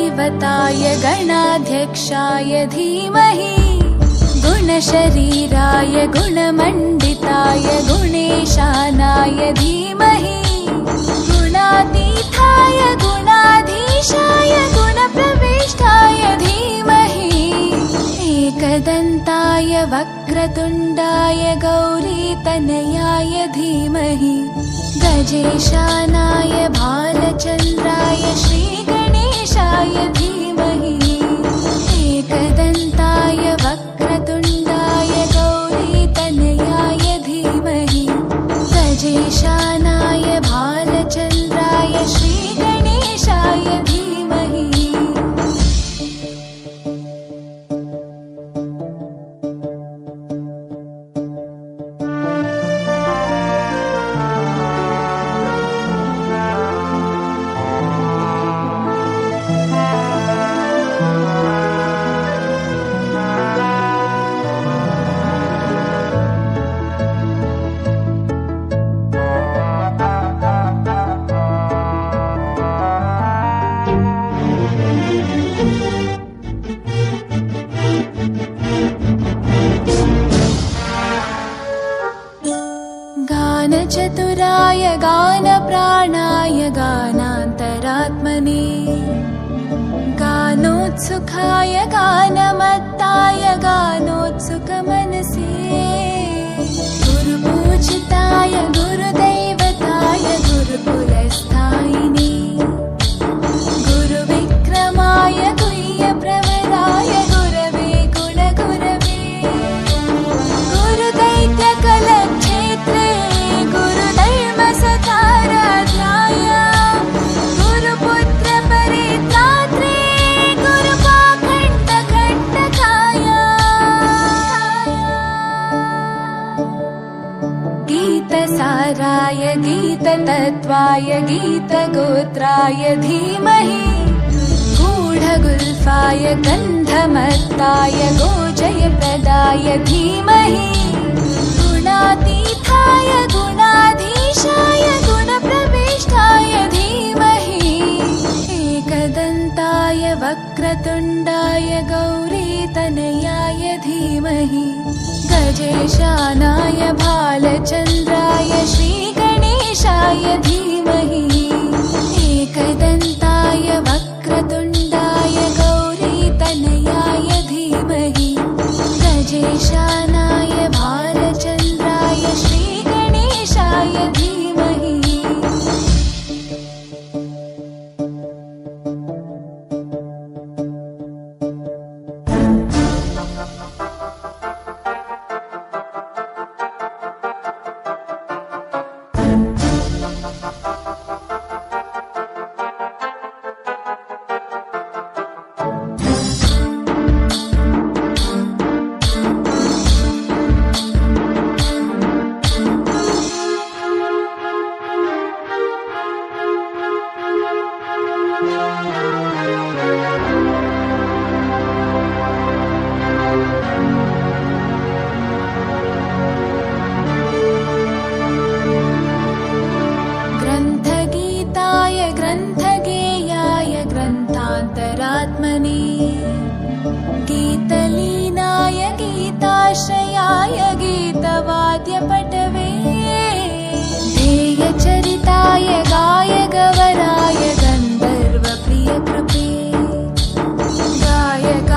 गुरुदैवताय गणाध्यक्षाय धीमहि गुणशरीराय गुणमण्डिताय गुणेशानाय धीमहि गुणातीताय गुणाधीशाय गुणप्रविष्टाय धीमहि एकदन्ताय वक्रतुण्डाय गौरीतनयाय धीमहि गजेशानाय भालचन्द्राय श्रीगणेशाय धीमहि एकदन्ताय वक्रतुण्डाय गौरीतनयाय धीमहि गजेशानाय भालचन्द्राय श्रीगणेशाय धीमहि गानचतुराय गानप्राणाय गानान्तरात्मने गानोत्सुकाय गानमत्ताय गानोत्सुकमनसे गुरुपूजिताय गुरुदैवताय गुरुकुलस्थायिने गुरुविक्रमाय गुह्यप्रवराय गुरवे गुणगुरवे गुरुदैत्यकलक्षेत्रे गुरुधर्मसताराध्याय गुरुपुत्रपरित्रात्रे गुरुपाखण्डकण्टकाय गीतसाराय गीततत्त्वाय गीतगोत्राय धीमहि गूढगुल्फाय गन्धमत्ताय गोजयप्रदाय धीमहि गुणातीताय गुणाधीशाय गुणप्रविष्टाय धीमहि एकदन्ताय वक्रतुण्डाय गौरीतनयाय धीमहि गजेशानाय भालचन्द्राय श्रीगणेशाय धीमहि एकदन्ताय वक्रतुण्डाय गौरीतनयाय धीमहि गजेशानाय भालचन्द्राय श्रीगणेशाय धीमहि ग्रन्थगीताय ग्रन्थगेयाय ग्रन्थान्तरात्मने गीतलीनाय गीताश्रयाय गीतवाद्यपटवे ध्येयचरिताय गायगवराय गन्धर्वप्रियकृपे गायकाधीनविग्रहाय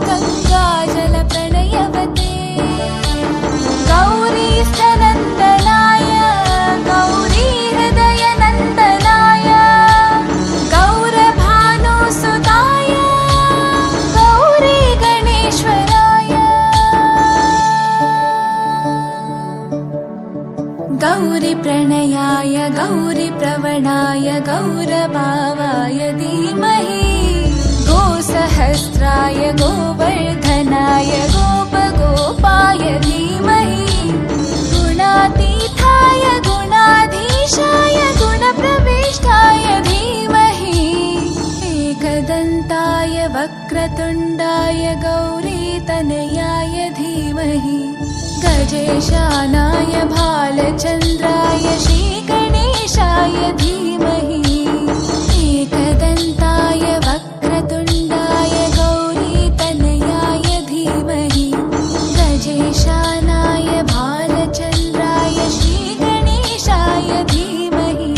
गङ्गाजलप्रणयवते गौरीस्तनन्दनाय गौरीहृदयनन्दनाय गौरभानुसुताय गौरीगणेश्वराय गौरीप्रणयाय गौरीप्रवणाय गौरभावाय धीमहि गोसहस्राय गोवर्धनाय गोपगोपाय धीमहि गुणातीताय गुणाधीशाय गुणप्रविष्टाय धीमहि एकदन्ताय वक्रतुण्डाय गौरीतनयाय धीमहि गजेशानाय भालचन्द्राय श्रीगणेशाय धीमहि एकदन्ताय गजेशानाय भालचन्द्राय श्रीगणेशाय धीमहि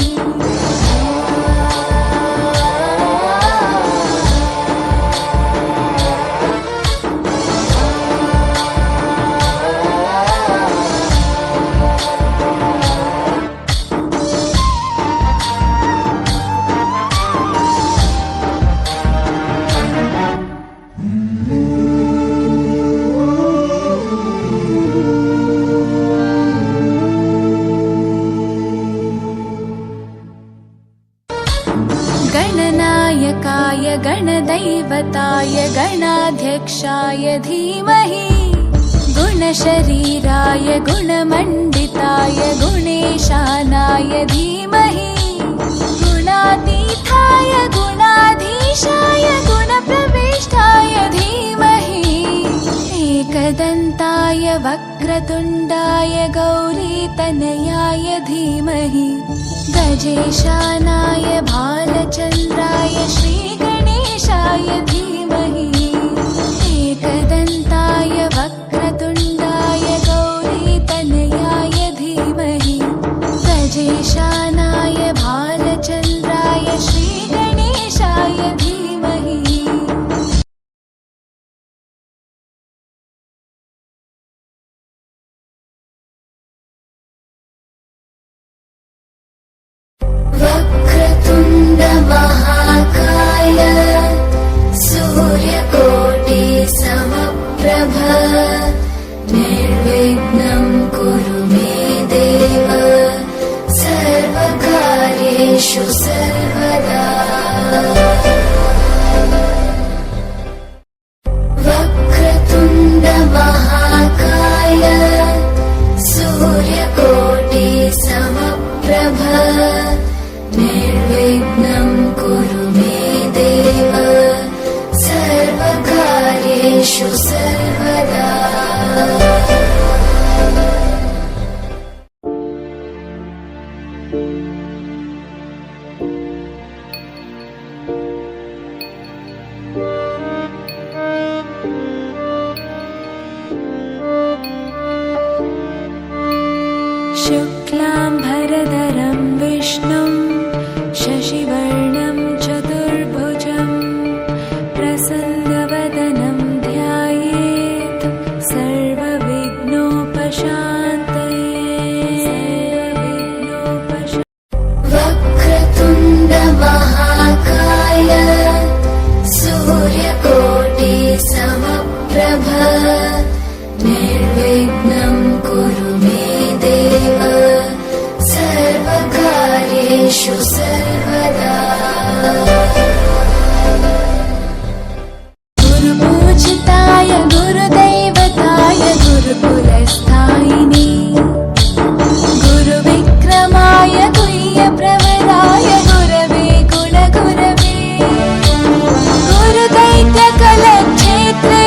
गणनायकाय गणदैवताय गणाध्यक्षाय धीमहि गुणशरीराय गुणमण्डिताय गुणेशानाय धीमहि गुणातीताय गुणाधीशाय गुणप्रविष्टाय धीमहि एकदन्ताय वक्रतुण्डाय गौरीतनयाय धीमहि गजेशानाय भालचन्द्राय श्रीगणेशाय धीमहि एकदन्ताय वक्रतुण्डाय गौरीतनयाय धीमहि गजेशानाय भालचन्द्राय श्रीगणेशाय धीमहि वक्रतुण्ड महाकाय सूर्यकोटि समप्रभ निर्विघ्नं कुरु मे देव सर्वकार्येषु सर्वदा वक्रतुण्ड महाकाय सूर्यकोटि समप्रभ निर्विघ्नं कुरु मे देव सर्वकार्येषु सर्वदा शुक्लाम्बरधरं विष्णुं शशिवर्णं चतुर्भुजं प्रसन्नवदनं ध्यायेत् सर्वविघ्नोपशान्तये वक्रतुण्ड महाकाय सूर्यकोटि समप्रभ निर्विघ्नं कुरु मे देव सर्वकार्येषु सर्वदा गुरुपूजिताय गुरुदैवताय गुरुकुलस्थायिने गुरुविक्रमाय गुह्यप्रवराय गुरवे गुणगुरवे गुरुदैत्यकलक्षेत्रे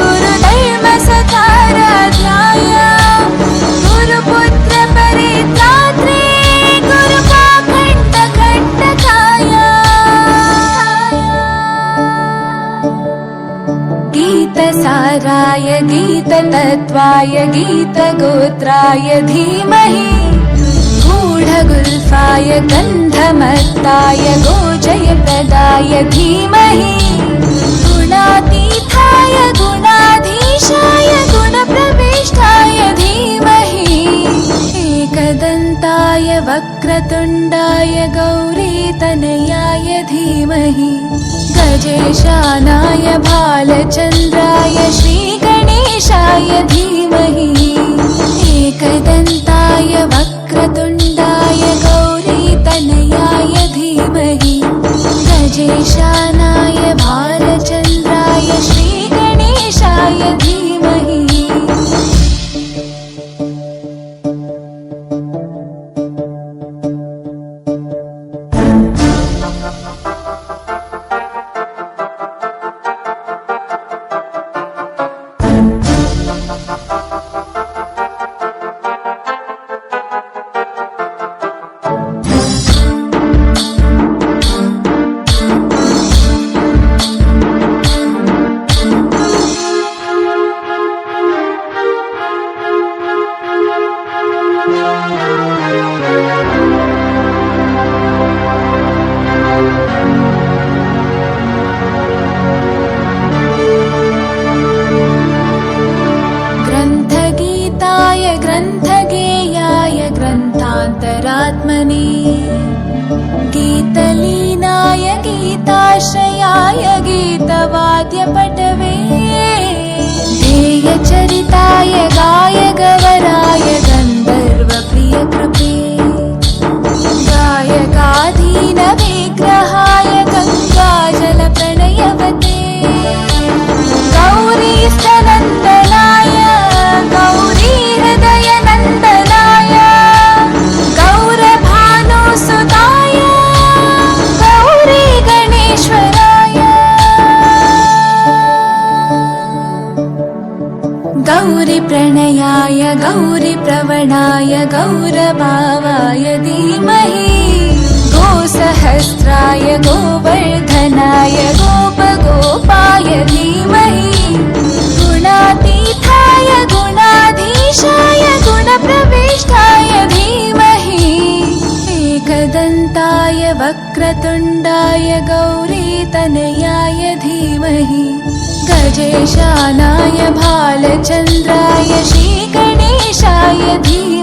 गुरुधर्मसकाराध्याय गुरुपुत्रपरित्रात्रे गुरुपाखण्डकण्टकाय गीतसाराय गीततत्त्वाय गीतगोत्राय धीमहि गूढगुल्फाय गन्धमत्ताय गोजयप्रदाय धीमहि गुणातीताय गुणाधीशाय गुणप्रविष्टाय धीमहि एकदन्ताय वक्रतुण्डाय गौरीतनयाय धीमहि गजेशानाय भालचन्द्राय श्रीगणेशाय धीमहि एकदन्ताय वक्रतुण्डाय गौरीतनयाय धीमहि गजेशानाय भालचन्द्राय श्रीगणेशाय धीमहि गीतात्मने गीतलीनाय गीताश्रयाय गीतवाद्यपटवे ध्येयचरिताय गायगवराय गन्धर्वप्रियकृपे गायकाधीनविग्रहाय गङ्गाजलप्रणयवते गौरीस्थनन्दनाय गौरीहृदयनन्दनाय गौरभानुसुताय गौरीगणेश्वराय गौरीप्रणयाय गौरीप्रवणाय गौरभावाय धीमहि गोसहस्राय गोवर्धनाय गोपगोपाय धीमहि गुणातीताय गुणाधीशाय गुणप्रविष्टाय धीमहि एकदन्ताय वक्रतुण्डाय गौरीतनयाय धीमहि गजेशानाय भालचन्द्राय श्रीगणेशाय धीमहि